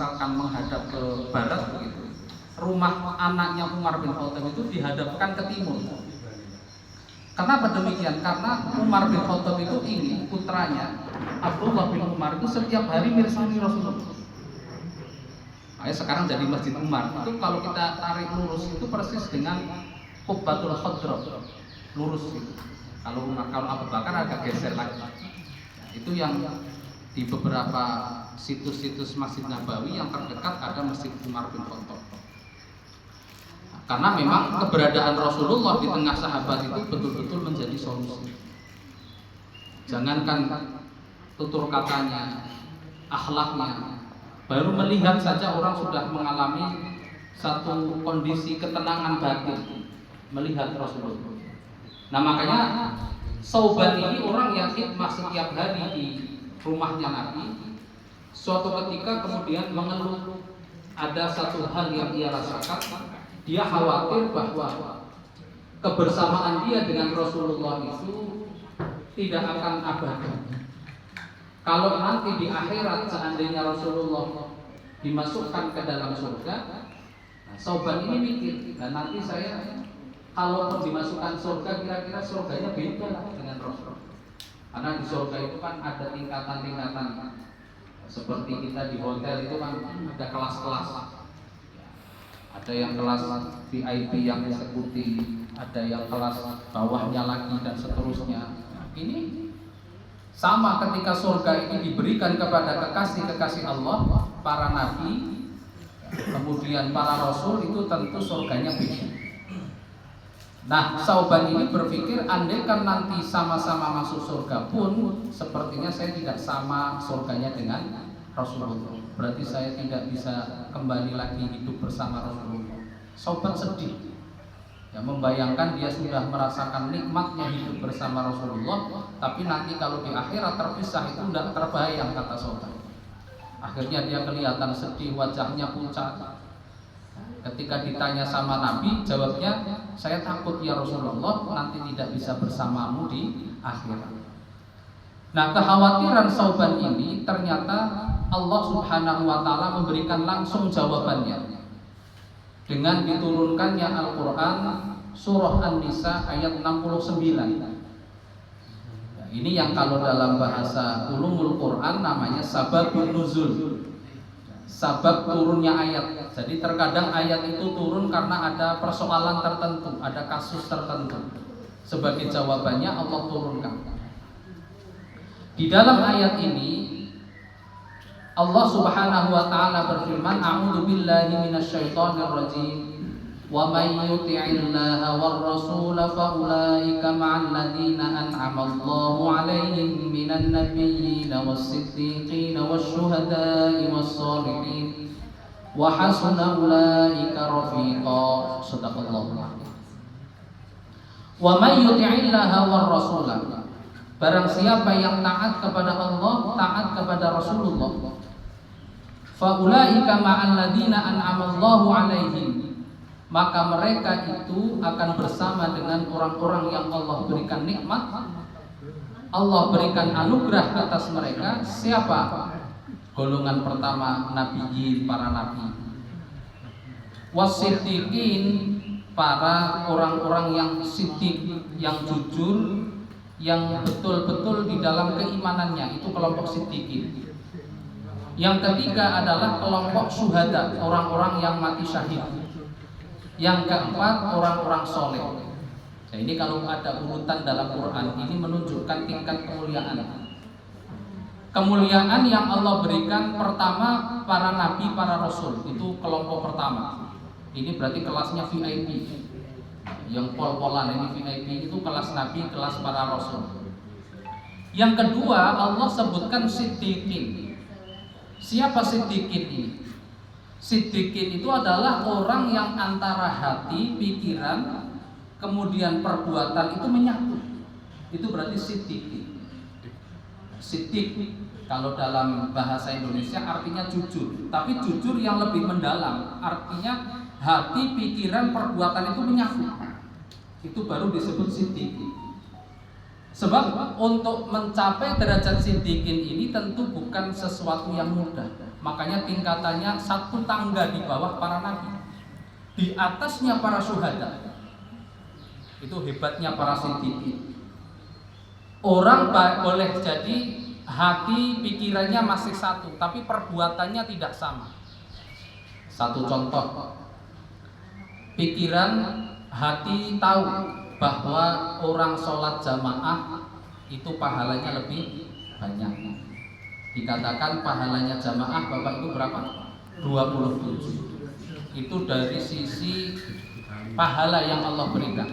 misalkan menghadap ke barat begitu, rumah anaknya Umar bin Khattab itu dihadapkan ke timur. Kenapa demikian? Karena Umar bin Khattab itu ingin putranya Abdullah bin Umar itu setiap hari mirsani Rasulullah. Makanya sekarang jadi Masjid Umar. Itu kalau kita tarik lurus itu persis dengan Qubbatul Khadrah, lurus itu. Kalau Abu Bakar agak geser lagi. Itu yang di beberapa situs-situs Masjid Nabawi yang terdekat ada Masjid Umar bin Khattab. Karena memang keberadaan Rasulullah di tengah sahabat itu betul-betul menjadi solusi. Jangankan tutur katanya, akhlaknya, baru melihat saja orang sudah mengalami satu kondisi ketenangan batin melihat Rasulullah. Nah makanya Sauban ini orang yang khidmah setiap hari di rumahnya Nabi. Suatu ketika kemudian mengeluh ada satu hal yang ia rasakan. Dia khawatir bahwa kebersamaan dia dengan Rasulullah itu tidak akan abadi. Kalau nanti di akhirat seandainya Rasulullah dimasukkan ke dalam surga, nah, Sauban ini mikir, dan nanti saya kalau dimasukkan surga kira-kira surganya beda lah dengan Rasulullah. Karena di surga itu kan ada tingkatan-tingkatan. Seperti kita di hotel itu kan ada kelas-kelas. Ada yang kelas VIP yang eksekutif, ada yang kelas bawahnya lagi dan seterusnya. Ini sama ketika surga ini diberikan kepada kekasih-kekasih Allah, para nabi, kemudian para rasul, itu tentu surganya beda. Nah, Sauban ini berpikir andaikan nanti sama-sama masuk surga pun sepertinya saya tidak sama surganya dengan Rasulullah. Berarti saya tidak bisa kembali lagi hidup bersama Rasulullah. Sauban sedih, ya, membayangkan dia sudah merasakan nikmatnya hidup bersama Rasulullah, tapi nanti kalau di akhirat terpisah itu tidak terbayang, kata Sauban. Akhirnya dia kelihatan sedih, wajahnya pucat. Ketika ditanya sama Nabi, jawabnya, saya takut ya Rasulullah nanti tidak bisa bersamamu di akhirat. Nah, kekhawatiran Sauban ini ternyata Allah Subhanahu wa ta'ala memberikan langsung jawabannya dengan diturunkannya Al-Quran surah An-Nisa ayat 69. Nah, ini yang kalau dalam bahasa ulumul Quran namanya sababun nuzul, sabab turunnya ayat. Jadi terkadang ayat itu turun karena ada persoalan tertentu, ada kasus tertentu. Sebagai jawabannya Allah turunkan. Di dalam ayat ini Allah Subhanahu wa ta'ala berfirman, a'udzu billahi minasyaitonir rajim. Wa may yuti'illaha war rasul fa ulaika ma'al ladzina an'ama Allahu 'alaihim minan nabiyyin was-siddiqin wasyuhada'i was-shalihin wa hasuna ulaika rafiqa. Shadaqallahu a'lam. Wa may yuti'illaha war rasul, barang siapa yang taat kepada Allah, taat kepada Rasulullah, faulaika ma'al ladzina an'amallahu 'alaihim, maka mereka itu akan bersama dengan orang-orang yang Allah berikan nikmat, Allah berikan anugerah atas mereka. Siapa? Golongan pertama nabiyyin, para nabi. Wasiddiqin, para orang-orang yang siddiq, yang jujur, yang betul-betul di dalam keimanannya, itu kelompok siddiqin. Yang ketiga adalah kelompok syuhada, orang-orang yang mati syahid. Yang keempat orang-orang soleh. Nah, ini kalau ada urutan dalam Quran ini menunjukkan tingkat kemuliaan. Kemuliaan yang Allah berikan pertama para nabi, para rasul, itu kelompok pertama. Ini berarti kelasnya VIP. Yang pol-polan ini VIP, itu kelas nabi, kelas para rasul. Yang kedua Allah sebutkan siddiqin. Siapa siddiqin ini? Siddiqin itu adalah orang yang antara hati, pikiran, kemudian perbuatan itu menyatu. Itu berarti siddiqin. Siddiq kalau dalam bahasa Indonesia artinya jujur, tapi jujur yang lebih mendalam. Artinya hati, pikiran, perbuatan itu menyatu. Itu baru disebut siddiqin. Sebab untuk mencapai derajat siddiqin ini tentu bukan sesuatu yang mudah. Makanya tingkatannya satu tangga di bawah para nabi, di atasnya para syuhada. Itu hebatnya para siddiqin. Orang boleh jadi hati pikirannya masih satu, tapi perbuatannya tidak sama. Satu contoh, pikiran hati tahu bahwa orang sholat jamaah itu pahalanya lebih banyak. Dikatakan pahalanya jamaah Bapak Ibu berapa? 27. Itu dari sisi pahala yang Allah berikan.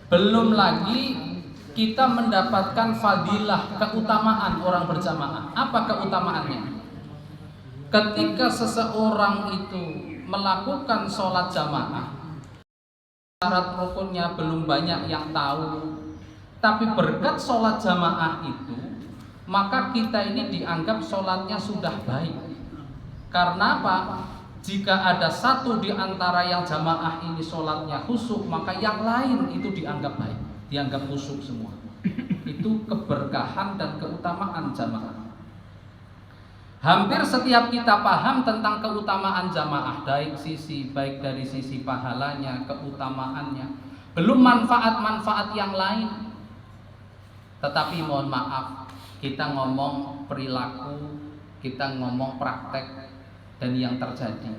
Belum lagi kita mendapatkan fadilah, keutamaan orang berjamaah. Apa keutamaannya? Ketika seseorang itu melakukan sholat jamaah, syarat rukunnya belum banyak yang tahu, tapi berkat sholat jamaah itu, maka kita ini dianggap sholatnya sudah baik. Karena apa? Jika ada satu di antara yang jamaah ini sholatnya khusyuk, maka yang lain itu dianggap baik, dianggap khusyuk semua. Itu keberkahan dan keutamaan jamaah. Hampir setiap kita paham tentang keutamaan jamaah, baik dari sisi pahalanya, keutamaannya, belum manfaat-manfaat yang lain. Tetapi mohon maaf, kita ngomong perilaku, kita ngomong praktek dan yang terjadi.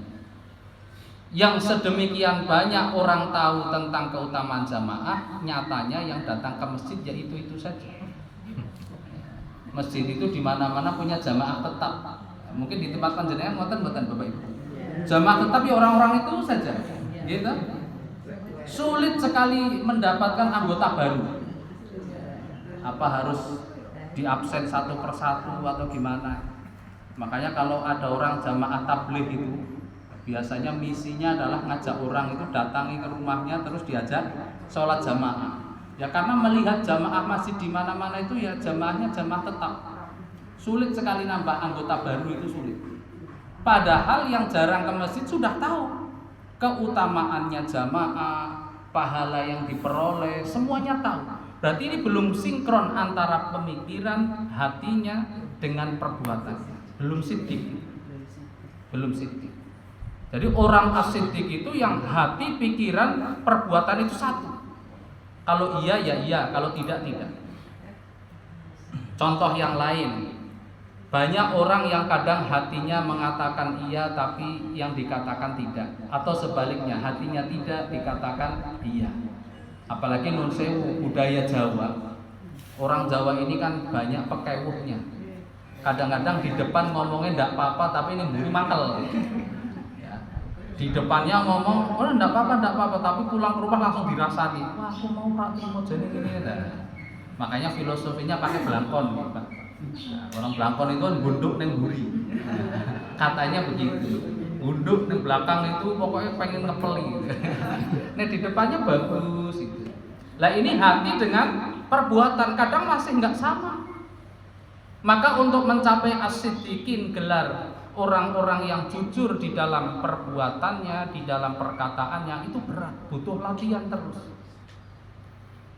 Yang sedemikian banyak orang tahu tentang keutamaan jamaah, nyatanya yang datang ke masjid ya itu saja. Masjid itu di mana-mana punya jamaah tetap. Mungkin di tempat panjenengan ngoten mboten Bapak Ibu. Jamaah tetap ya orang-orang itu saja. Gitu. Sulit sekali mendapatkan anggota baru. Apa harus diabsen satu persatu atau gimana? Makanya kalau ada orang jamaah tabligh itu biasanya misinya adalah ngajak orang itu datangi ke rumahnya terus diajak sholat jamaah. Ya karena melihat jamaah masjid di mana-mana itu ya jamaahnya jamaah tetap. Sulit sekali nambah anggota baru, itu sulit. Padahal yang jarang ke masjid sudah tahu keutamaannya jamaah, pahala yang diperoleh, semuanya tahu. Berarti ini belum sinkron antara pemikiran hatinya dengan perbuatannya. Belum siddiq. Belum siddiq. Jadi orang as-siddiq itu yang hati, pikiran, perbuatan itu satu. Kalau iya ya iya, kalau tidak tidak. Contoh yang lain, banyak orang yang kadang hatinya mengatakan iya tapi yang dikatakan tidak, atau sebaliknya hatinya tidak dikatakan iya. Apalagi nun sewu budaya Jawa. Orang Jawa ini kan banyak pekewuhnya. Kadang-kadang di depan ngomongnya ndak apa-apa tapi ini mburi mangkel. Ya. Di depannya ngomong, "Oh, ndak apa-apa," tapi pulang ke rumah langsung dirasani. "Wah, aku mau rati mau jadi ini." Makanya filosofinya pakai belangkon, Pak. Nah, orang belangkon itu kan gunduk neng buri. Katanya begitu. Gunduk neng belakang itu pokoknya pengen ngepeli. Nah, di depannya bagus itu. Lah ini hati dengan perbuatan kadang masih nggak sama. Maka untuk mencapai as-siddiqin, gelar orang-orang yang jujur di dalam perbuatannya, di dalam perkataannya, itu berat, butuh latihan terus.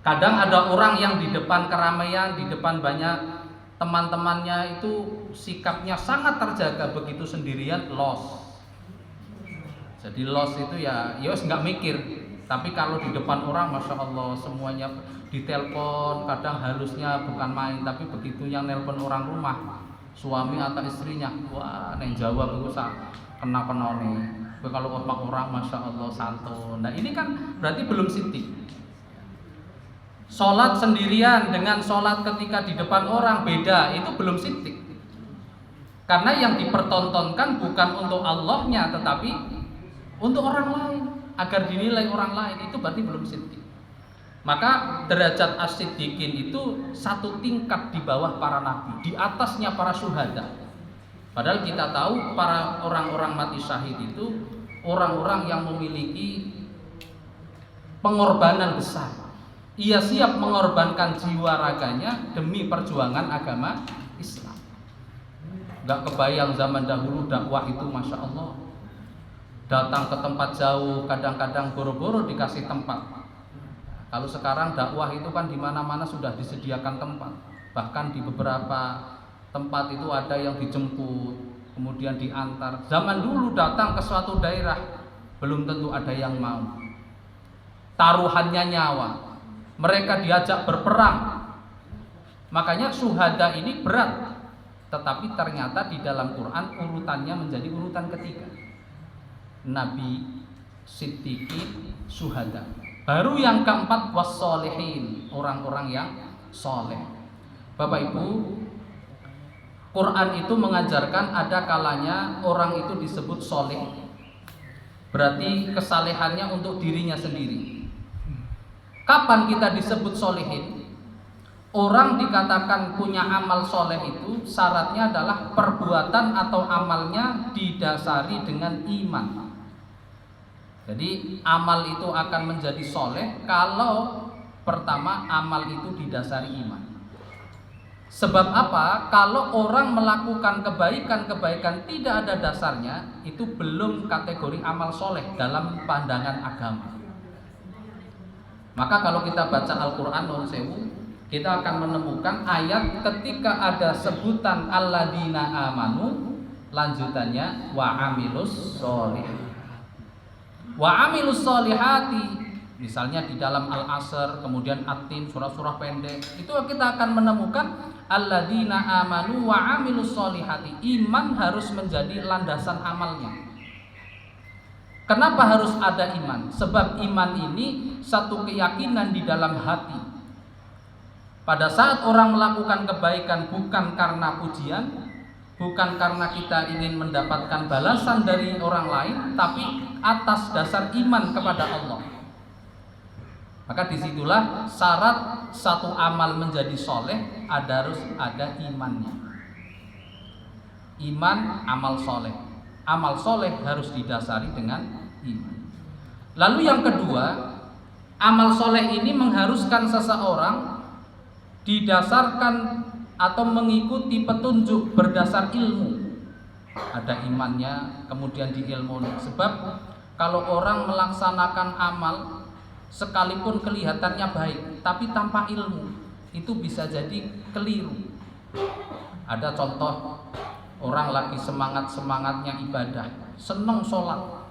Kadang ada orang yang di depan keramaian, di depan banyak teman-temannya itu sikapnya sangat terjaga, begitu sendirian lost. Jadi lost itu ya nggak mikir. Tapi kalau di depan orang, masya Allah semuanya ditelepon, kadang halusnya bukan main, tapi begitu yang nelpon orang rumah, suami atau istrinya, wah neng jawab itu kena nih. Kalau orang masya Allah santun. Nah ini kan berarti belum siddiq. Sholat sendirian dengan sholat ketika di depan orang beda, itu belum siddiq. Karena yang dipertontonkan bukan untuk Allahnya, tetapi untuk orang lain, agar dinilai orang lain, itu berarti belum siddiq. Maka derajat as-siddiqin itu satu tingkat di bawah para nabi, di atasnya para syuhada. Padahal kita tahu para orang-orang mati syahid itu orang-orang yang memiliki pengorbanan besar. Ia siap mengorbankan jiwa raganya demi perjuangan agama Islam. Gak kebayang zaman dahulu dakwah itu masya Allah. Datang ke tempat jauh, kadang-kadang boro-boro dikasih tempat. Kalau sekarang dakwah itu kan di mana-mana sudah disediakan tempat. Bahkan di beberapa tempat itu ada yang dijemput. kemudian diantar. Zaman dulu datang ke suatu daerah belum tentu ada yang mau. Taruhannya nyawa. Mereka diajak berperang. Makanya syuhada ini berat. Tetapi ternyata di dalam Quran urutannya menjadi urutan ketiga. Nabi, Siddiqin, syuhada. Baru yang keempat wassolihin, orang-orang yang soleh. Bapak Ibu, Quran itu mengajarkan ada kalanya orang itu disebut soleh. Berarti kesalehannya untuk dirinya sendiri. Kapan kita disebut solehin? Orang dikatakan punya amal soleh itu syaratnya adalah perbuatan atau amalnya didasari dengan iman. Jadi amal itu akan menjadi soleh kalau pertama amal itu didasari iman. Sebab apa? Kalau orang melakukan kebaikan-kebaikan tidak ada dasarnya, itu belum kategori amal soleh dalam pandangan agama. Maka kalau kita baca Al-Quran non sewu, kita akan menemukan ayat ketika ada sebutan alladzina amanu, lanjutannya wa amilus solihati. Wa amilus solihati. Misalnya di dalam Al-Asr, kemudian At-Tin, surah-surah pendek, itu kita akan menemukan alladzina amanu wa amilus solihati. Iman harus menjadi landasan amalnya. Kenapa harus ada iman? Sebab iman ini satu keyakinan di dalam hati. Pada saat orang melakukan kebaikan bukan karena pujian, bukan karena kita ingin mendapatkan balasan dari orang lain, tapi atas dasar iman kepada Allah. Maka disitulah syarat satu amal menjadi soleh harus ada imannya. Iman, amal soleh. Amal soleh harus didasari dengan iman. Lalu yang kedua, amal soleh ini mengharuskan seseorang didasarkan atau mengikuti petunjuk berdasar ilmu. Ada imannya, kemudian di ilmu. Sebab kalau orang melaksanakan amal sekalipun kelihatannya baik, tapi tanpa ilmu, itu bisa jadi keliru. Ada contoh orang lagi semangat-semangatnya ibadah, seneng sholat,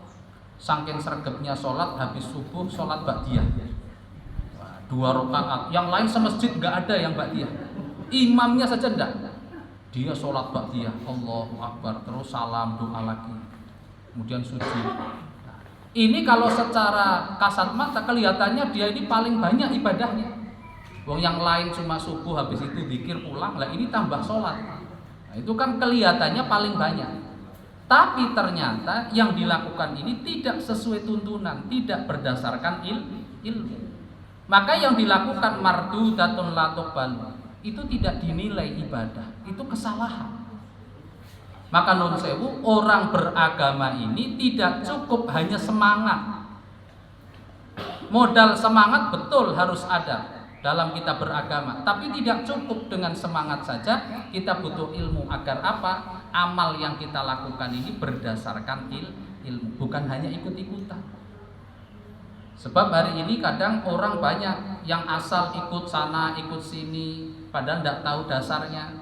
saking sregebnya sholat, habis subuh sholat ba'diyah 2 rakaat, yang lain semesjid nggak ada yang ba'diyah, imamnya saja enggak, dia sholat ba'diyah, Allahu Akbar, terus salam, doa lagi, kemudian sujud. Ini kalau secara kasat mata kelihatannya dia ini paling banyak ibadahnya. Wong yang lain cuma subuh habis itu zikir pulang, lah ini tambah sholat. Nah, itu kan kelihatannya paling banyak. Tapi ternyata yang dilakukan ini tidak sesuai tuntunan, tidak berdasarkan ilmu. Maka yang dilakukan mardudatun la tuqbalu itu tidak dinilai ibadah, itu kesalahan. Maka nun sewu, orang beragama ini tidak cukup hanya semangat. Modal semangat betul harus ada dalam kita beragama, tapi tidak cukup dengan semangat saja. Kita butuh ilmu agar apa? Amal yang kita lakukan ini berdasarkan ilmu, bukan hanya ikut-ikutan. Sebab hari ini kadang orang banyak yang asal ikut sana, ikut sini, padahal tidak tahu dasarnya.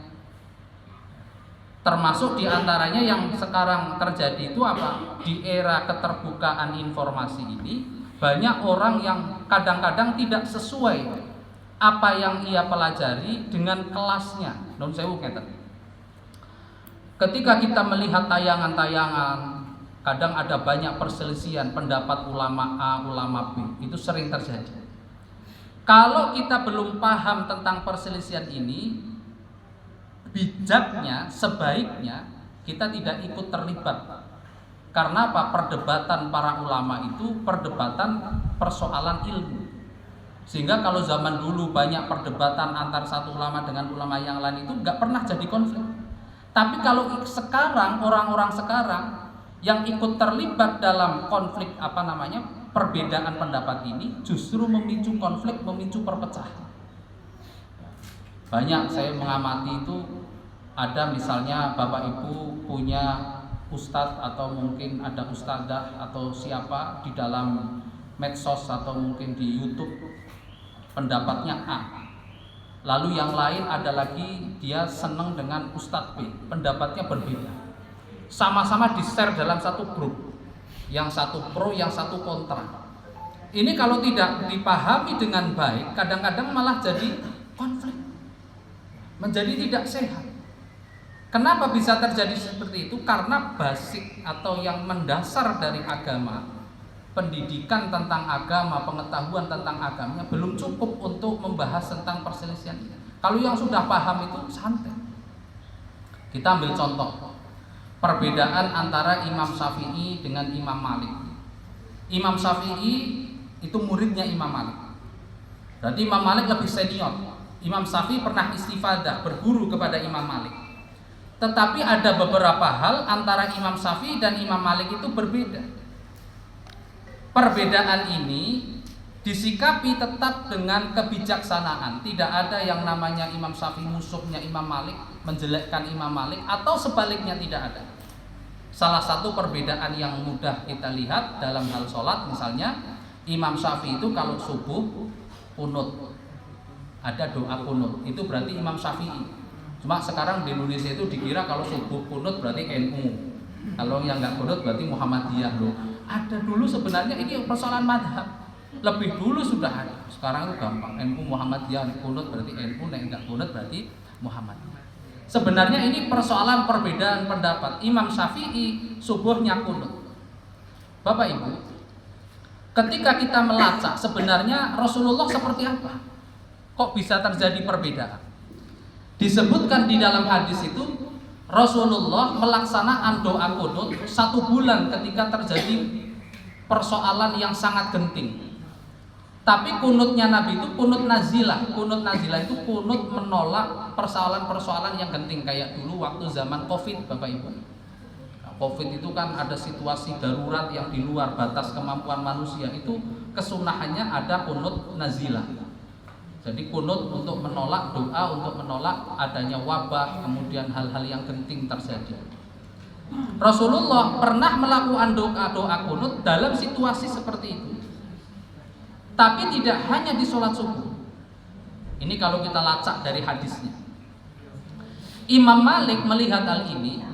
Termasuk diantaranya yang sekarang terjadi itu apa? Di era keterbukaan informasi ini, banyak orang yang kadang-kadang tidak sesuai apa yang ia pelajari dengan kelasnya. Non sewu ngeten. Ketika kita melihat tayangan-tayangan, kadang ada banyak perselisihan pendapat ulama A, ulama B, itu sering terjadi. Kalau kita belum paham tentang perselisihan ini, bijaknya, sebaiknya kita tidak ikut terlibat. Karena apa? Perdebatan para ulama itu perdebatan persoalan ilmu. Sehingga kalau zaman dulu banyak perdebatan antar satu ulama dengan ulama yang lain itu nggak pernah jadi konflik. Tapi kalau sekarang, orang-orang sekarang yang ikut terlibat dalam konflik perbedaan pendapat ini justru memicu konflik, memicu perpecahan. Banyak saya mengamati itu, ada misalnya bapak ibu punya ustadz atau mungkin ada ustadzah atau siapa di dalam medsos atau mungkin di YouTube, pendapatnya A. Lalu yang lain ada lagi dia senang dengan ustadz B, pendapatnya berbeda. sama-sama di-share dalam satu grup, yang satu pro, yang satu kontra. Ini kalau tidak dipahami dengan baik, kadang-kadang malah jadi konflik, menjadi tidak sehat. Kenapa bisa terjadi seperti itu? Karena basic atau yang mendasar dari agama, pendidikan tentang agama, pengetahuan tentang agamanya belum cukup untuk membahas tentang perselisihan. Kalau yang sudah paham itu santai. Kita ambil contoh perbedaan antara Imam Syafi'i dengan Imam Malik. Imam Syafi'i itu muridnya Imam Malik. Berarti Imam Malik lebih senior. Imam Syafi'i pernah istifadah berguru kepada Imam Malik. Tetapi ada beberapa hal antara Imam Syafi'i dan Imam Malik itu berbeda. Perbedaan ini disikapi tetap dengan kebijaksanaan. Tidak ada yang namanya Imam Syafi'i musuhnya Imam Malik, menjelekkan Imam Malik, atau sebaliknya, tidak ada. Salah satu perbedaan yang mudah kita lihat dalam hal sholat, misalnya Imam Syafi'i itu kalau subuh kunut, ada doa kunut, itu berarti Imam Syafi'i. Cuma sekarang di Indonesia itu dikira kalau subuh kunut berarti NU, kalau yang nggak kunut berarti Muhammadiyah. Loh, ada dulu sebenarnya ini persoalan madhab, lebih dulu sudah ada. Sekarang itu gampang, NU Muhammadiyah kunut berarti NU, yang nggak kunut berarti Muhammadiyah. Sebenarnya ini persoalan perbedaan pendapat. Imam Syafi'i subuhnya kunut. Bapak Ibu, ketika kita melacak sebenarnya Rasulullah seperti apa, kok bisa terjadi perbedaan? Disebutkan di dalam hadis itu Rasulullah melaksanakan doa kunut 1 bulan ketika terjadi persoalan yang sangat genting. Tapi kunutnya Nabi itu kunut nazilah. Kunut nazilah itu kunut menolak persoalan-persoalan yang genting, kayak dulu waktu zaman Covid, Bapak Ibu. Covid itu kan ada situasi darurat yang di luar batas kemampuan manusia, itu kesunahannya ada kunut nazilah. Jadi kunut untuk menolak, doa untuk menolak adanya wabah, kemudian hal-hal yang genting terjadi. Rasulullah pernah melakukan doa kunut dalam situasi seperti itu. Tapi tidak hanya di sholat subuh. Ini kalau kita lacak dari hadisnya. Imam Malik melihat hal ini,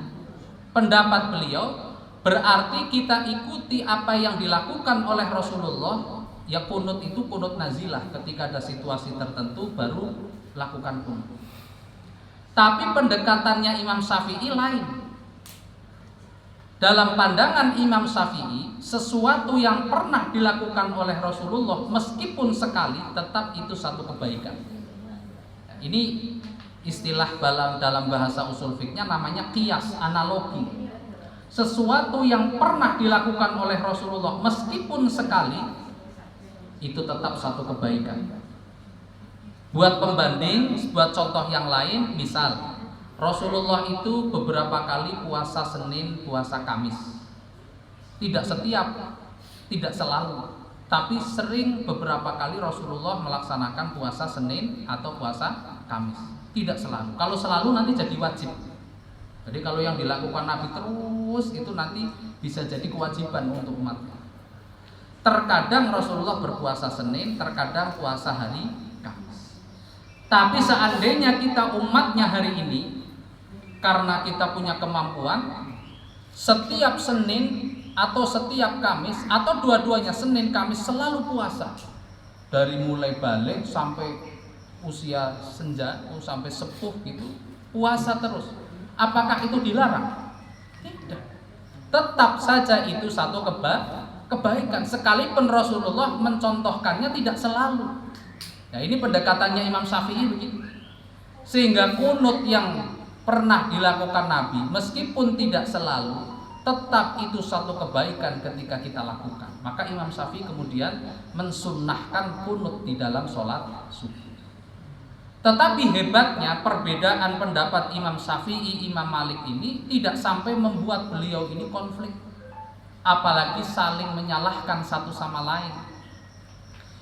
pendapat beliau berarti kita ikuti apa yang dilakukan oleh Rasulullah. Ya kunut itu kunut nazilah, ketika ada situasi tertentu baru lakukan kunut. Tapi pendekatannya Imam Syafi'i lain. Dalam pandangan Imam Syafi'i, sesuatu yang pernah dilakukan oleh Rasulullah meskipun sekali tetap itu satu kebaikan. Ini istilah dalam bahasa usul fiknya namanya qiyas, analogi. Sesuatu yang pernah dilakukan oleh Rasulullah meskipun sekali itu tetap satu kebaikan. Buat pembanding, buat contoh yang lain, misal Rasulullah itu beberapa kali puasa Senin, puasa Kamis. Tidak setiap, tidak selalu, tapi sering beberapa kali Rasulullah melaksanakan puasa Senin atau puasa Kamis. Tidak selalu. Kalau selalu nanti jadi wajib. Jadi kalau yang dilakukan Nabi terus itu nanti bisa jadi kewajiban untuk umatnya. Terkadang Rasulullah berpuasa Senin, terkadang puasa hari Kamis. Tapi seandainya kita umatnya hari ini, karena kita punya kemampuan, setiap Senin atau setiap Kamis atau dua-duanya Senin Kamis selalu puasa, dari mulai balik sampai usia senja sampai sepuh gitu, puasa terus. Apakah itu dilarang? Tidak. Tetap saja itu satu kebaikan. Sekalipun Rasulullah mencontohkannya tidak selalu. Nah, ini pendekatannya Imam Syafi'i begitu. Sehingga kunut yang pernah dilakukan Nabi meskipun tidak selalu, tetap itu satu kebaikan ketika kita lakukan. Maka Imam Syafi'i kemudian mensunnahkan kunut di dalam sholat subuh. Tetapi hebatnya perbedaan pendapat Imam Syafi'i, Imam Malik ini tidak sampai membuat beliau ini konflik, apalagi saling menyalahkan satu sama lain.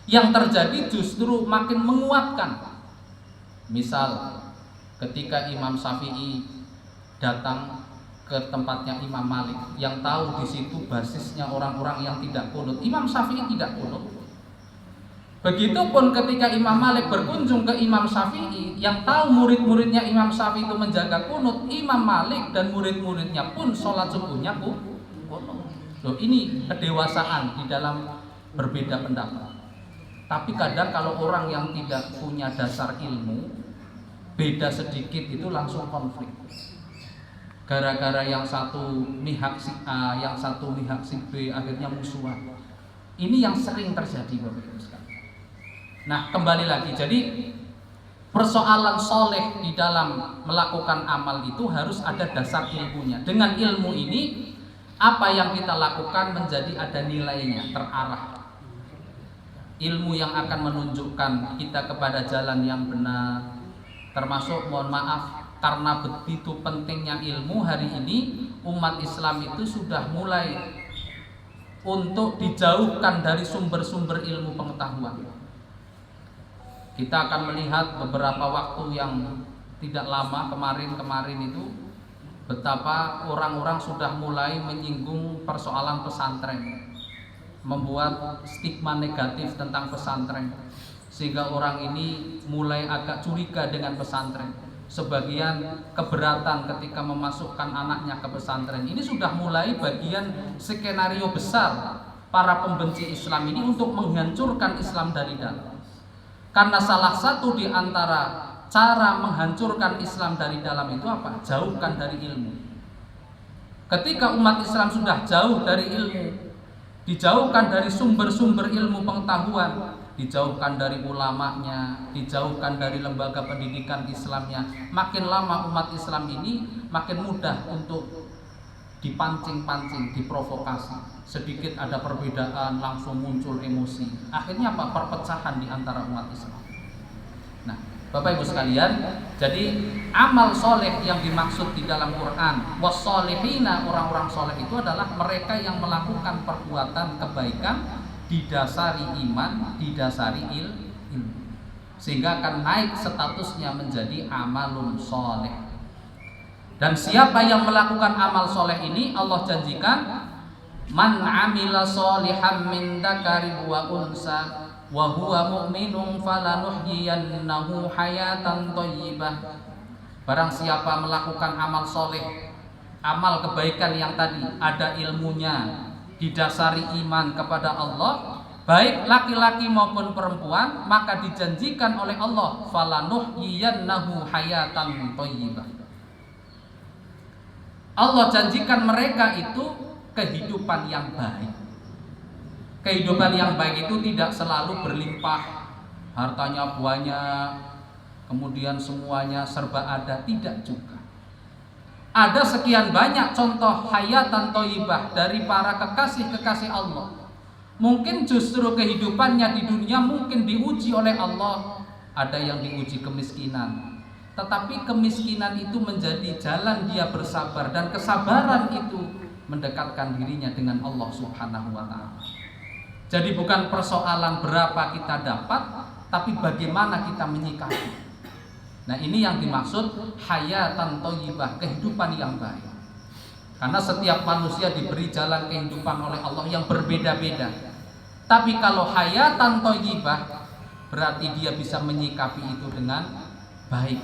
Yang terjadi justru makin menguatkan. Misal ketika Imam Syafi'i datang ke tempatnya Imam Malik, yang tahu di situ basisnya orang-orang yang tidak kunut. Imam Syafi'i tidak kunut. Begitupun ketika Imam Malik berkunjung ke Imam Syafi'i, yang tahu murid-muridnya Imam Syafi'i itu menjaga kunut, Imam Malik dan murid-muridnya pun sholat subuhnya kunut. Loh, ini kedewasaan di dalam berbeda pendapat. Tapi kadang kalau orang yang tidak punya dasar ilmu, beda sedikit itu langsung konflik. Gara-gara yang satu mihak si A, yang satu mihak si B, akhirnya musuhan. Ini yang sering terjadi Bapak Ibu sekalian. Nah, kembali lagi, jadi persoalan soleh di dalam melakukan amal itu harus ada dasar ilmunya. Dengan ilmu ini, apa yang kita lakukan menjadi ada nilainya, terarah. Ilmu yang akan menunjukkan kita kepada jalan yang benar. Termasuk, mohon maaf, karena begitu pentingnya ilmu, hari ini umat Islam itu sudah mulai untuk dijauhkan dari sumber-sumber ilmu pengetahuan. Kita akan melihat beberapa waktu yang tidak lama kemarin itu betapa orang-orang sudah mulai menyinggung persoalan pesantren, membuat stigma negatif tentang pesantren, sehingga orang ini mulai agak curiga dengan pesantren. Sebagian keberatan ketika memasukkan anaknya ke pesantren. Ini sudah mulai bagian skenario besar para pembenci Islam ini untuk menghancurkan Islam dari dalam. Karena salah satu di antara cara menghancurkan Islam dari dalam itu apa? Jauhkan dari ilmu. Ketika umat Islam sudah jauh dari ilmu, dijauhkan dari sumber-sumber ilmu pengetahuan, dijauhkan dari ulamanya, dijauhkan dari lembaga pendidikan Islamnya, makin lama umat Islam ini makin mudah untuk dipancing-pancing, diprovokasi. Sedikit ada perbedaan langsung muncul emosi. Akhirnya apa? Perpecahan di antara umat Islam. Nah, Bapak Ibu sekalian, jadi amal soleh yang dimaksud di dalam Quran, wassolihina, orang-orang soleh itu adalah mereka yang melakukan perbuatan kebaikan didasari iman, didasari ilmu, sehingga akan naik statusnya menjadi amalun soleh. Dan siapa yang melakukan amal soleh ini, Allah janjikan, man amila solihan min dzakarin wa unsa wa huwa mu'minun falanuhyiyannahu hayatan thayyibah. Barang siapa melakukan amal soleh, amal kebaikan yang tadi ada ilmunya, didasari iman kepada Allah, baik laki-laki maupun perempuan, maka dijanjikan oleh Allah, falanuhyiyannahu hayatan thayyibah. Allah janjikan mereka itu kehidupan yang baik. Kehidupan yang baik itu tidak selalu berlimpah, hartanya banyak, kemudian semuanya serba ada, tidak juga. Ada sekian banyak contoh hayatan thayyibah dari para kekasih-kekasih Allah. Mungkin justru kehidupannya di dunia mungkin diuji oleh Allah. Ada yang diuji kemiskinan, tetapi kemiskinan itu menjadi jalan dia bersabar, dan kesabaran itu mendekatkan dirinya dengan Allah Subhanahu wa ta'ala. Jadi bukan persoalan berapa kita dapat, tapi bagaimana kita menyikapi. Nah, ini yang dimaksud hayatan thayyibah, kehidupan yang baik. Karena setiap manusia diberi jalan kehidupan oleh Allah yang berbeda-beda. Tapi kalau hayatan thayyibah, berarti dia bisa menyikapi itu dengan baik.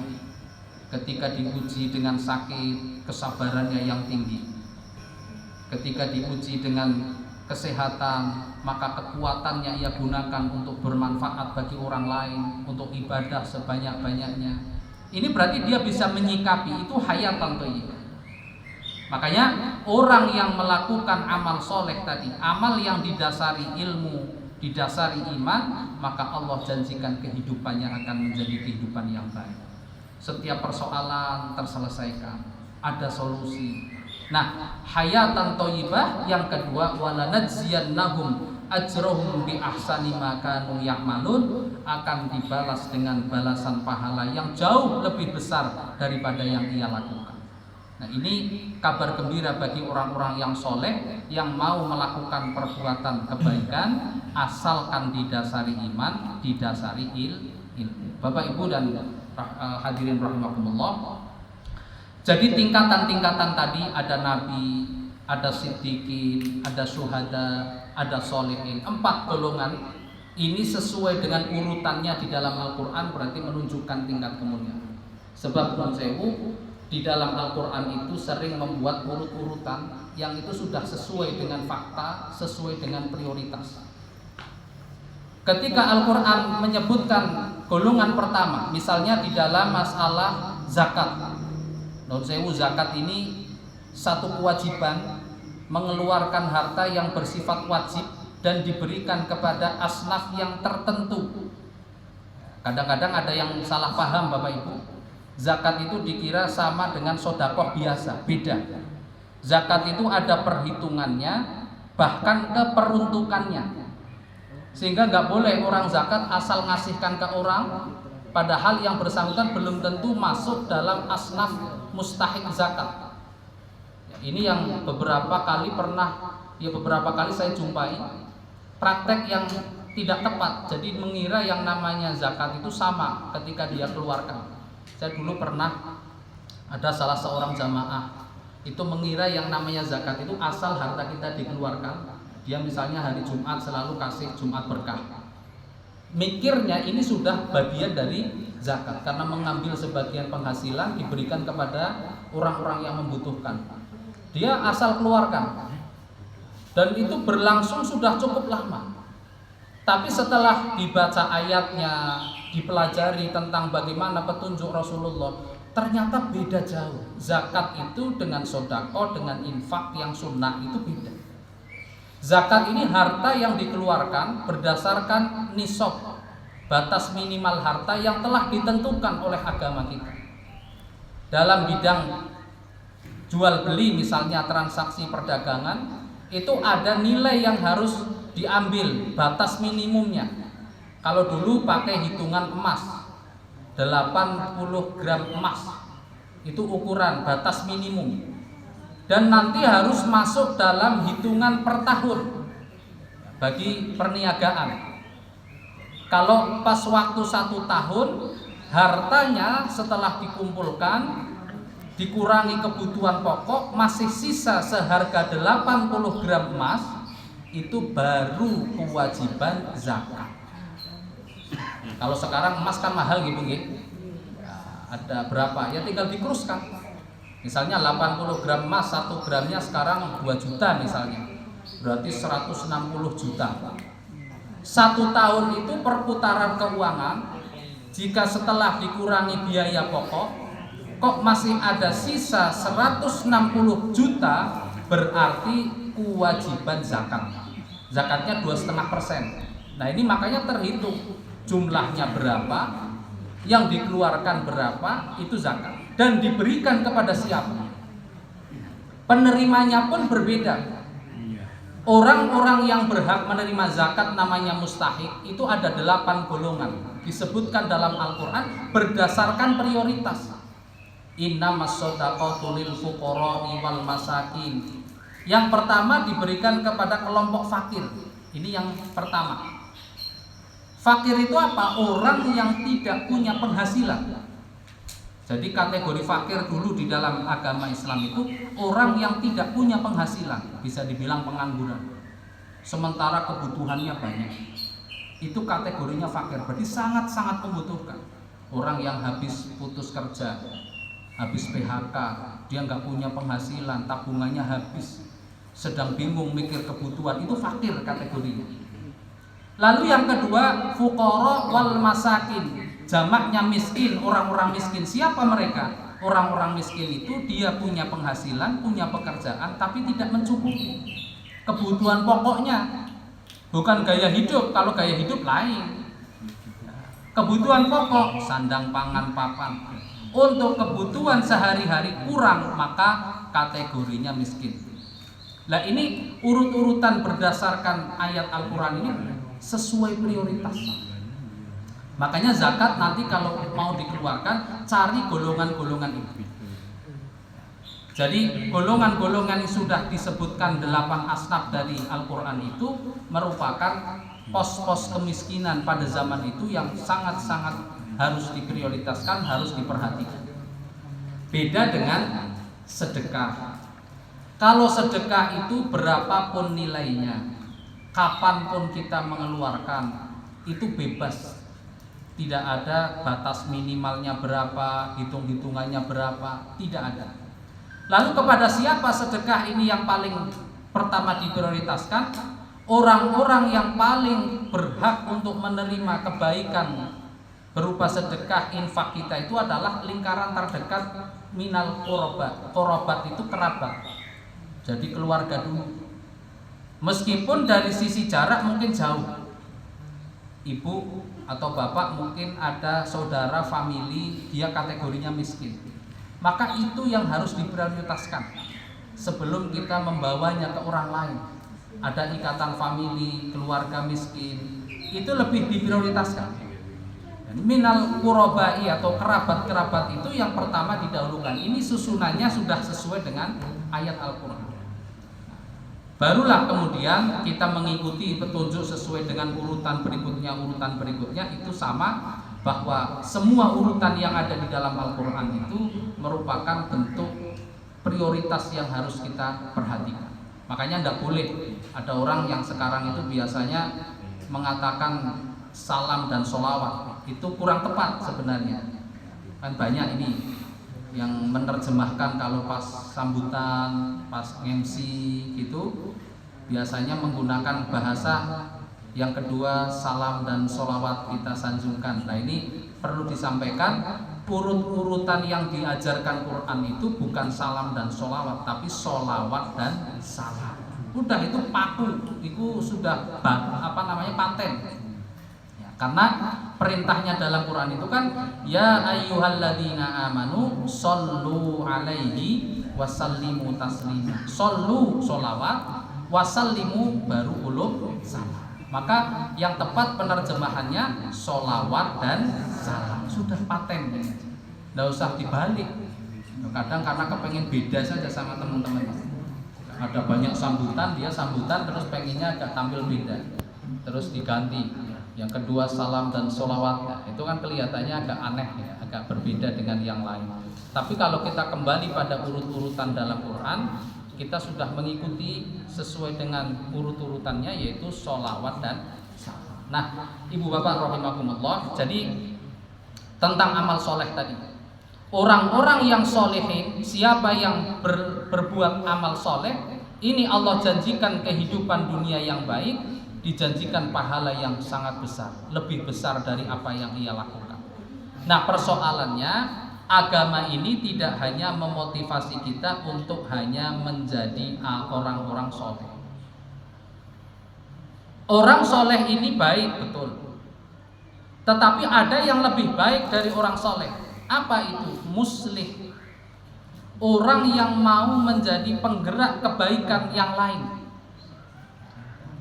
Ketika diuji dengan sakit, kesabarannya yang tinggi. Ketika diuji dengan kesehatan, maka kekuatannya ia gunakan untuk bermanfaat bagi orang lain, untuk ibadah sebanyak-banyaknya. Ini berarti dia bisa menyikapi itu hayatan thayyibah. Makanya orang yang melakukan amal soleh tadi, amal yang didasari ilmu, didasari iman, maka Allah janjikan kehidupannya akan menjadi kehidupan yang baik. Setiap persoalan terselesaikan, ada solusi. Nah, hayatan thayyibah yang kedua, walanajziyannahum ajrahum bi ahsani ma kanu ya'malun, akan dibalas dengan balasan pahala yang jauh lebih besar daripada yang ia lakukan. Nah, ini kabar gembira bagi orang-orang yang soleh, yang mau melakukan perbuatan kebaikan asalkan didasari iman, didasari ilmu. Bapak Ibu dan hadirin rahimakumullah. Jadi tingkatan-tingkatan tadi ada nabi, ada siddiqin, ada syuhada, ada sholihin, 4 golongan ini sesuai dengan urutannya di dalam Al-Quran berarti menunjukkan tingkat kemuliaan. Sebab Nun Sewu di dalam Al-Quran itu sering membuat urut-urutan yang itu sudah sesuai dengan fakta, sesuai dengan prioritas. Ketika Al-Quran menyebutkan golongan pertama, misalnya di dalam masalah zakat, Nun Sewu, zakat ini satu kewajiban mengeluarkan harta yang bersifat wajib dan diberikan kepada asnaf yang tertentu. Kadang-kadang ada yang salah paham Bapak Ibu, zakat itu dikira sama dengan sodakoh biasa. Beda. Zakat itu ada perhitungannya, bahkan keperuntukannya. Sehingga nggak boleh orang zakat asal ngasihkan ke orang, padahal yang bersangkutan belum tentu masuk dalam asnaf mustahik zakat. Ini yang beberapa kali saya jumpai praktek yang tidak tepat. Jadi mengira yang namanya zakat itu sama ketika dia keluarkan. Saya dulu pernah ada salah seorang jamaah itu mengira yang namanya zakat itu asal harta kita dikeluarkan. Dia misalnya hari Jumat selalu kasih Jumat berkah. Mikirnya ini sudah bagian dari zakat karena mengambil sebagian penghasilan diberikan kepada orang-orang yang membutuhkan. Dia asal keluarkan. Dan itu berlangsung sudah cukup lama. Tapi setelah dibaca ayatnya, dipelajari tentang bagaimana petunjuk Rasulullah, ternyata beda jauh. Zakat itu dengan sedekah, dengan infak yang sunnah itu beda. Zakat ini harta yang dikeluarkan berdasarkan nisab, batas minimal harta yang telah ditentukan oleh agama kita. Dalam bidang jual beli misalnya transaksi perdagangan, itu ada nilai yang harus diambil, batas minimumnya. Kalau dulu pakai hitungan emas, 80 gram emas itu ukuran batas minimum. Dan nanti harus masuk dalam hitungan per tahun bagi perniagaan. Kalau pas waktu 1 tahun, hartanya setelah dikumpulkan dikurangi kebutuhan pokok, masih sisa seharga 80 gram emas, itu baru kewajiban zakat. Kalau sekarang emas kan mahal gitu ya, ada berapa ya tinggal dikuruskan. Misalnya 80 gram emas, 1 gramnya sekarang 2 juta misalnya, berarti 160 juta. 1 tahun itu perputaran keuangan, jika setelah dikurangi biaya pokok kok masih ada sisa 160 juta, berarti kewajiban zakat. Zakatnya 2,5%. Nah ini makanya terhitung jumlahnya berapa, yang dikeluarkan berapa, itu zakat. Dan diberikan kepada siapa? Penerimanya pun berbeda. Orang-orang yang berhak menerima zakat namanya mustahik, itu ada 8 golongan. Disebutkan dalam Al-Quran berdasarkan prioritas. Innamas shadaqatu lil fuqara'i wal masakin. Yang pertama diberikan kepada kelompok fakir. Ini yang pertama. Fakir itu apa? Orang yang tidak punya penghasilan. Jadi kategori fakir dulu di dalam agama Islam itu orang yang tidak punya penghasilan, bisa dibilang pengangguran. Sementara kebutuhannya banyak. Itu kategorinya fakir. Berarti sangat-sangat membutuhkan. Orang yang habis putus kerja, habis PHK, dia nggak punya penghasilan, tabungannya habis, sedang bingung mikir kebutuhan, itu fakir kategorinya. Lalu yang kedua, fuqara wal masakin, jamaknya miskin, orang-orang miskin. Siapa mereka? Orang-orang miskin itu dia punya penghasilan, punya pekerjaan, tapi tidak mencukupi kebutuhan pokoknya. Bukan gaya hidup, kalau gaya hidup lain. Kebutuhan pokok, sandang, pangan, papan. Untuk kebutuhan sehari-hari kurang, maka kategorinya miskin. Nah ini urut-urutan berdasarkan ayat Al-Quran ini sesuai prioritas. Makanya zakat nanti kalau mau dikeluarkan, cari golongan-golongan itu. Jadi golongan-golongan yang sudah disebutkan 8 asnaf dari Al-Quran itu merupakan pos-pos kemiskinan pada zaman itu yang sangat-sangat harus diprioritaskan, harus diperhatikan. Beda dengan sedekah. Kalau sedekah itu berapapun nilainya, kapanpun kita mengeluarkan, itu bebas, tidak ada batas minimalnya berapa, hitung-hitungannya berapa, tidak ada. Lalu kepada siapa sedekah ini yang paling pertama diprioritaskan? Orang-orang yang paling berhak untuk menerima kebaikan berupa sedekah infak kita itu adalah lingkaran terdekat minal qorobat. Qorobat itu kerabat, jadi keluarga dulu. Meskipun dari sisi jarak mungkin jauh, ibu atau bapak mungkin ada saudara famili dia kategorinya miskin, maka itu yang harus diprioritaskan sebelum kita membawanya ke orang lain. Ada ikatan famili, keluarga miskin, itu lebih diprioritaskan. Minal qurabai atau kerabat-kerabat itu yang pertama didahulukan. Ini susunannya sudah sesuai dengan ayat Al-Quran. Barulah kemudian kita mengikuti petunjuk sesuai dengan urutan berikutnya itu sama, bahwa semua urutan yang ada di dalam Al-Quran itu merupakan bentuk prioritas yang harus kita perhatikan. Makanya tidak boleh ada orang yang sekarang itu biasanya mengatakan salam dan sholawat, itu kurang tepat sebenarnya. Kan banyak ini yang menerjemahkan kalau pas sambutan, pas MC gitu, biasanya menggunakan bahasa yang kedua, salam dan sholawat kita sanjungkan. Nah ini perlu disampaikan, urut-urutan yang diajarkan Quran itu bukan salam dan sholawat, tapi sholawat dan salam. Udah itu paku, itu sudah paten. Ya, karena perintahnya dalam Quran itu kan, ya ayyuhalladzina amanu shollu alaihi wasallimu taslima. Shollu sholawat, wasallimu baru ulum salam. Maka yang tepat penerjemahannya sholawat dan salam, sudah paten, nggak usah dibalik. Kadang karena kepengen beda saja sama teman-teman, ada banyak sambutan, dia sambutan terus pengennya agak tampil beda, terus diganti yang kedua salam dan sholawat. Nah, itu kan kelihatannya agak aneh ya, agak berbeda dengan yang lain. Tapi kalau kita kembali pada urut-urutan dalam Quran, kita sudah mengikuti sesuai dengan urut-urutannya, yaitu sholawat dan salam. Nah, ibu bapak rahimakumullah, jadi tentang amal soleh tadi, orang-orang yang solehin, siapa yang berbuat amal soleh, ini Allah janjikan kehidupan dunia yang baik, dijanjikan pahala yang sangat besar, lebih besar dari apa yang ia lakukan. Nah, persoalannya, agama ini tidak hanya memotivasi kita untuk hanya menjadi orang-orang soleh. Orang soleh ini baik, betul. Tetapi ada yang lebih baik dari orang soleh. Apa itu? Muslih. Orang yang mau menjadi penggerak kebaikan yang lain.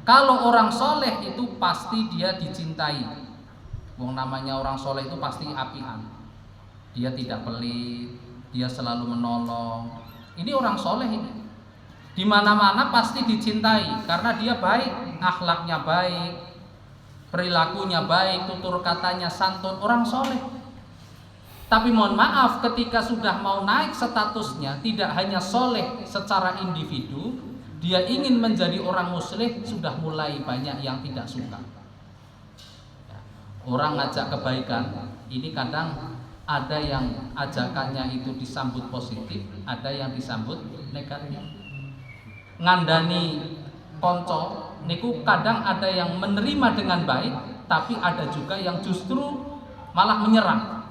Kalau orang soleh itu pasti dia dicintai. Wong namanya orang soleh itu pasti apian. Dia tidak pelit, dia selalu menolong. Ini orang soleh ini. Di mana-mana pasti dicintai karena dia baik, akhlaknya baik, perilakunya baik, tutur katanya santun, orang soleh. Tapi mohon maaf, ketika sudah mau naik statusnya, tidak hanya soleh secara individu, dia ingin menjadi orang muslim, sudah mulai banyak yang tidak suka. Orang ngajak kebaikan, ini kadang ada yang ajakannya itu disambut positif, ada yang disambut negatif. Ngandani konco niku kadang ada yang menerima dengan baik, tapi ada juga yang justru malah menyerang.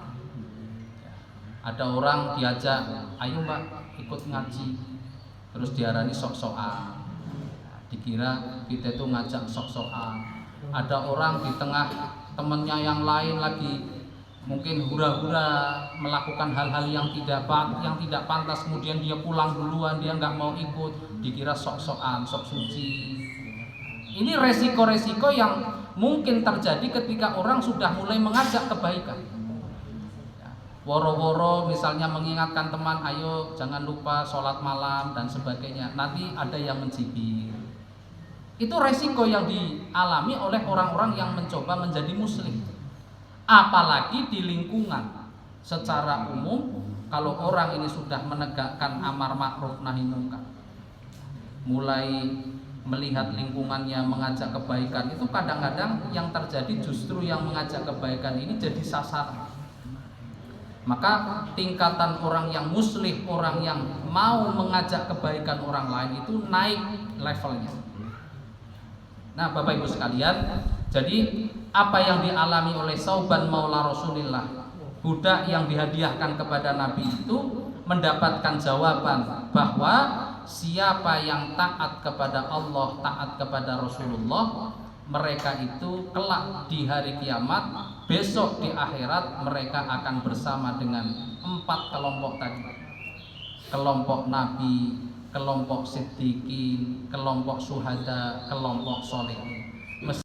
Ada orang diajak, ayo mbak ikut ngaji, terus diarani sok-sokan, dikira kita itu ngajak sok-sokan. Ada orang di tengah temannya yang lain lagi mungkin hura-hura melakukan hal-hal yang tidak pantas, kemudian dia pulang duluan, dia nggak mau ikut, dikira sok-sokan, sok suci. Ini resiko-resiko yang mungkin terjadi ketika orang sudah mulai mengajak kebaikan. Woro-woro misalnya mengingatkan teman, ayo jangan lupa sholat malam dan sebagainya, nanti ada yang mencibir. Itu resiko yang dialami oleh orang-orang yang mencoba menjadi muslim. Apalagi di lingkungan secara umum, kalau orang ini sudah menegakkan amar ma'ruf nahi munkar, mulai melihat lingkungannya mengajak kebaikan, itu kadang-kadang yang terjadi justru yang mengajak kebaikan ini jadi sasaran. Maka tingkatan orang yang muslih, orang yang mau mengajak kebaikan orang lain itu naik levelnya. Nah Bapak Ibu sekalian, jadi apa yang dialami oleh Sauban Maula Rasulillah, budak yang dihadiahkan kepada Nabi itu mendapatkan jawaban bahwa siapa yang taat kepada Allah, taat kepada Rasulullah, mereka itu kelak di hari kiamat, besok di akhirat mereka akan bersama dengan 4 kelompok tadi. Kelompok Nabi, kelompok Siddiqin, kelompok Syuhada, kelompok Sholihin.